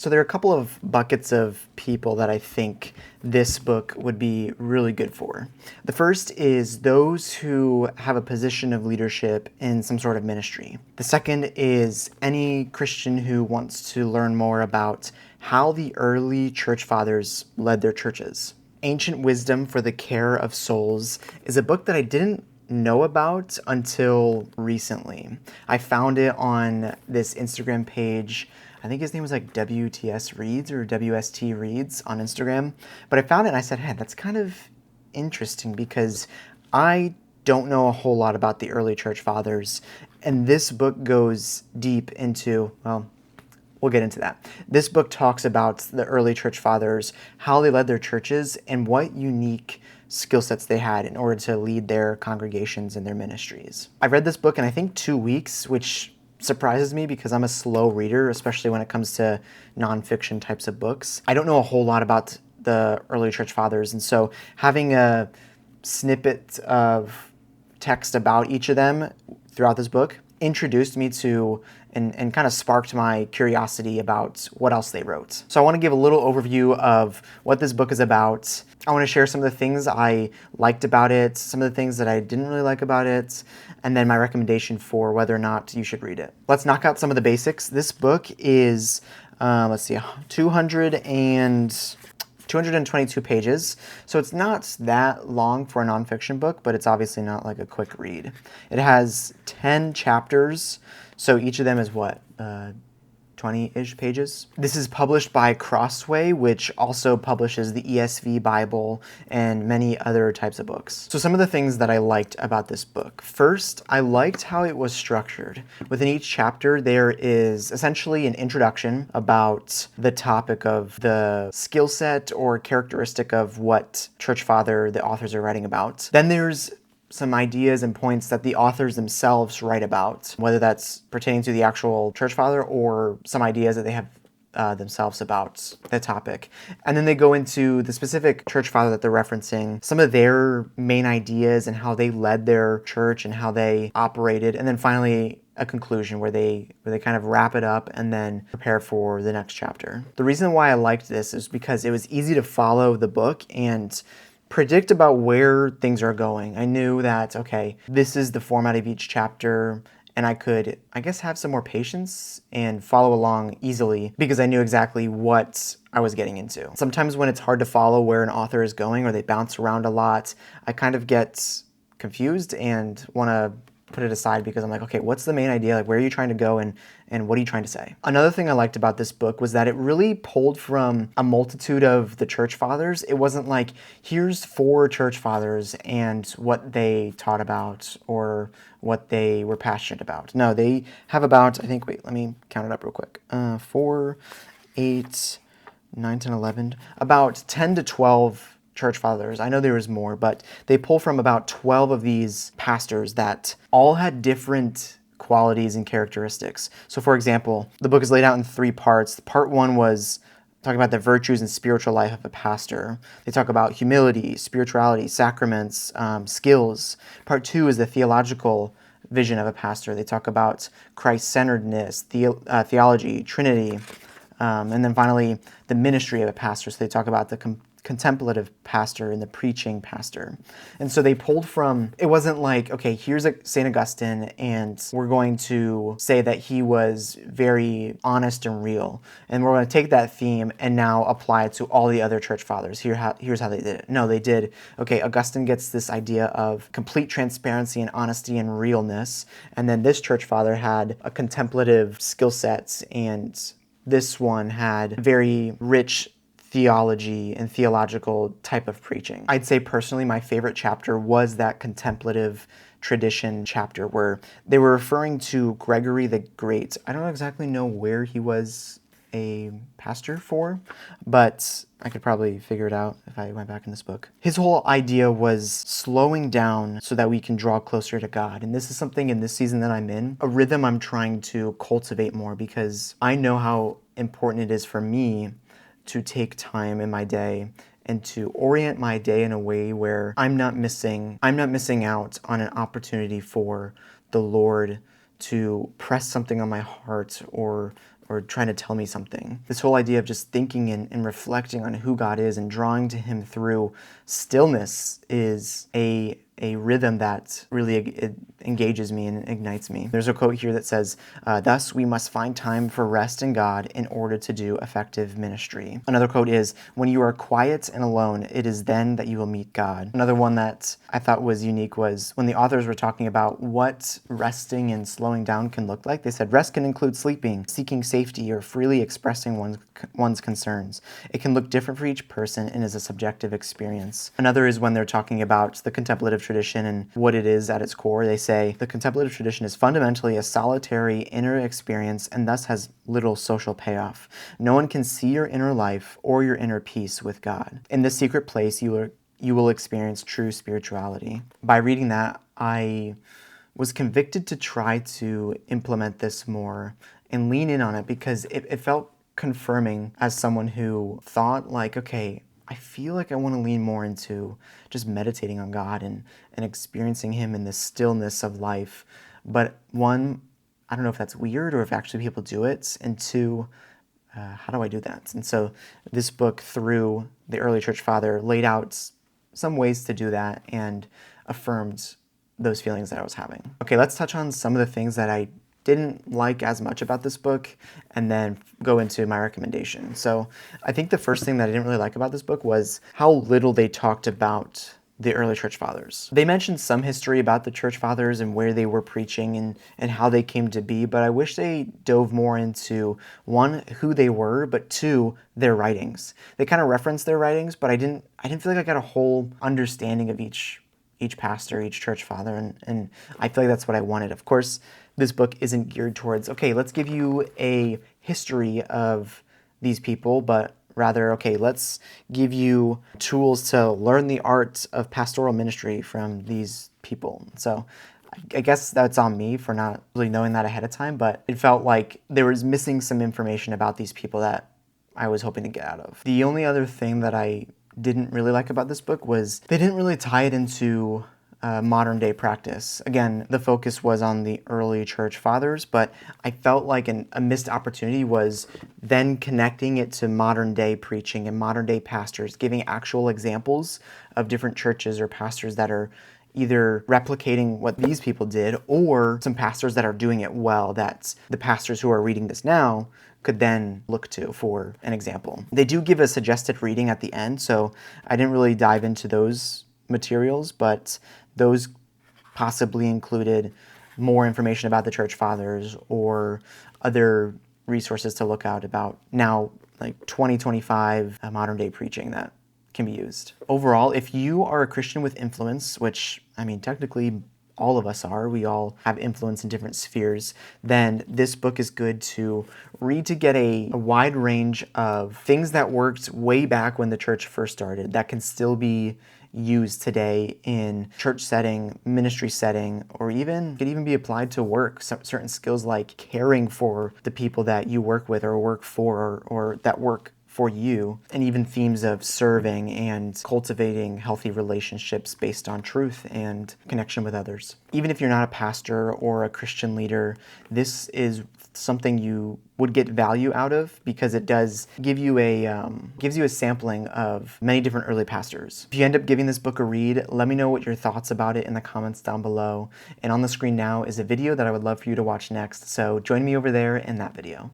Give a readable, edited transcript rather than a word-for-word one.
So there are a couple of buckets of people that I think this book would be really good for. The first is those who have a position of leadership in some sort of ministry. The second is any Christian who wants to learn more about how the early church fathers led their churches. Ancient Wisdom for the Care of Souls is a book that I didn't know about until recently. I found it on this Instagram page. I think his name was like WTS Reads or WST Reads on Instagram. But I found it and I said, hey, that's kind of interesting because I don't know a whole lot about the early church fathers. And this book goes deep into, well, we'll get into that. This book talks about the early church fathers, how they led their churches, and what unique skill sets they had in order to lead their congregations and their ministries. I read this book in I think 2 weeks, which surprises me because I'm a slow reader, especially when it comes to nonfiction types of books. I don't know a whole lot about the early church fathers, and so having a snippet of text about each of them throughout this book introduced me to and kind of sparked my curiosity about what else they wrote. So I want to give a little overview of what this book is about. I want to share some of the things I liked about it, some of the things that I didn't really like about it, and then my recommendation for whether or not you should read it. Let's knock out some of the basics. This book is, 222 pages, so it's not that long for a nonfiction book, but it's obviously not like a quick read. It has 10 chapters, so each of them is what, 20-ish pages. This is published by Crossway, which also publishes the ESV Bible and many other types of books. So some of the things that I liked about this book. First, I liked how it was structured. Within each chapter, there is essentially an introduction about the topic of the skill set or characteristic of what church father the authors are writing about. Then there's some ideas and points that the authors themselves write about, whether that's pertaining to the actual church father or some ideas that they have themselves about the topic. And then they go into the specific church father that they're referencing, some of their main ideas and how they led their church and how they operated, and then finally a conclusion where they kind of wrap it up and then prepare for the next chapter. The reason why I liked this is because it was easy to follow the book and predict about where things are going. I knew that, okay, this is the format of each chapter, and I could, I guess, have some more patience and follow along easily because I knew exactly what I was getting into. Sometimes when it's hard to follow where an author is going or they bounce around a lot, I kind of get confused and want to put it aside because I'm like, okay, what's the main idea? Like, where are you trying to go and what are you trying to say? Another thing I liked about this book was that it really pulled from a multitude of the church fathers. It wasn't like, here's 4 church fathers and what they taught about or what they were passionate about. No, they have about, I think, wait, let me count it up real quick. 4, 8, 9, 10, 11, about 10 to 12 church fathers. I know there was more, but they pull from about 12 of these pastors that all had different qualities and characteristics. So for example, the book is laid out in 3 parts. Part 1 was talking about the virtues and spiritual life of a pastor. They talk about humility, spirituality, sacraments, skills. Part 2 is the theological vision of a pastor. They talk about Christ-centeredness, theology, Trinity, and then finally the ministry of a pastor. So they talk about the contemplative pastor and the preaching pastor. And so they pulled from, it wasn't like, okay, here's St. Augustine and we're going to say that he was very honest and real. And we're going to take that theme and now apply it to all the other church fathers. Here's how they did it. No, they did, okay, Augustine gets this idea of complete transparency and honesty and realness. And then this church father had a contemplative skill set, and this one had very rich theology and theological type of preaching. I'd say personally my favorite chapter was that contemplative tradition chapter where they were referring to Gregory the Great. I don't exactly know where he was a pastor for, but I could probably figure it out if I went back in this book. His whole idea was slowing down so that we can draw closer to God. And this is something in this season that I'm in, a rhythm I'm trying to cultivate more because I know how important it is for me to take time in my day and to orient my day in a way where I'm not missing out on an opportunity for the Lord to press something on my heart or or trying to tell me something. This whole idea of just thinking and reflecting on who God is and drawing to him through stillness is a rhythm that really it engages me and ignites me. There's a quote here that says, thus we must find time for rest in God in order to do effective ministry. Another quote is, when you are quiet and alone, it is then that you will meet God. Another one that I thought was unique was when the authors were talking about what resting and slowing down can look like. They said rest can include sleeping, seeking safety, or freely expressing one's concerns. It can look different for each person and is a subjective experience. Another is when they're talking about the contemplative tradition and what it is at its core. They say the contemplative tradition is fundamentally a solitary inner experience and thus has little social payoff. No one can see your inner life or your inner peace with God. In this secret place, you will experience true spirituality. By reading that, I was convicted to try to implement this more and lean in on it because it felt confirming as someone who thought like, okay, I feel like I want to lean more into just meditating on God and experiencing him in the stillness of life. But one, I don't know if that's weird or if actually people do it. And two, how do I do that? And so this book, through the early church father, laid out some ways to do that and affirmed those feelings that I was having. Okay, let's touch on some of the things that I didn't like as much about this book and then go into my recommendation. So I think the first thing that I didn't really like about this book was how little they talked about the early church fathers. They mentioned some history about the church fathers and where they were preaching and how they came to be, but I wish they dove more into, one, who they were, but two, their writings. They kind of referenced their writings, but I didn't feel like I got a whole understanding of each pastor, each church father, and I feel like that's what I wanted. Of course, this book isn't geared towards, okay, let's give you a history of these people, but rather, okay, let's give you tools to learn the art of pastoral ministry from these people. So I guess that's on me for not really knowing that ahead of time, but it felt like there was missing some information about these people that I was hoping to get out of. The only other thing that I didn't really like about this book was they didn't really tie it into modern day practice. Again, the focus was on the early church fathers, but I felt like a missed opportunity was then connecting it to modern day preaching and modern day pastors, giving actual examples of different churches or pastors that are either replicating what these people did or some pastors that are doing it well, that the pastors who are reading this now could then look to for an example. They do give a suggested reading at the end, so I didn't really dive into those materials, but those possibly included more information about the church fathers or other resources to look out about now, like 2025 modern day preaching that can be used. Overall, if you are a Christian with influence, which, I mean, technically all of us are, we all have influence in different spheres, then this book is good to read to get a wide range of things that worked way back when the church first started that can still be used today in church setting, ministry setting, or even could even be applied to work. Certain skills like caring for the people that you work with or work for or that work for you, and even themes of serving and cultivating healthy relationships based on truth and connection with others. Even if you're not a pastor or a Christian leader, this is something you would get value out of because it does give you a sampling of many different early pastors. If you end up giving this book a read, let me know what your thoughts about it in the comments down below. And on the screen now is a video that I would love for you to watch next, so join me over there in that video.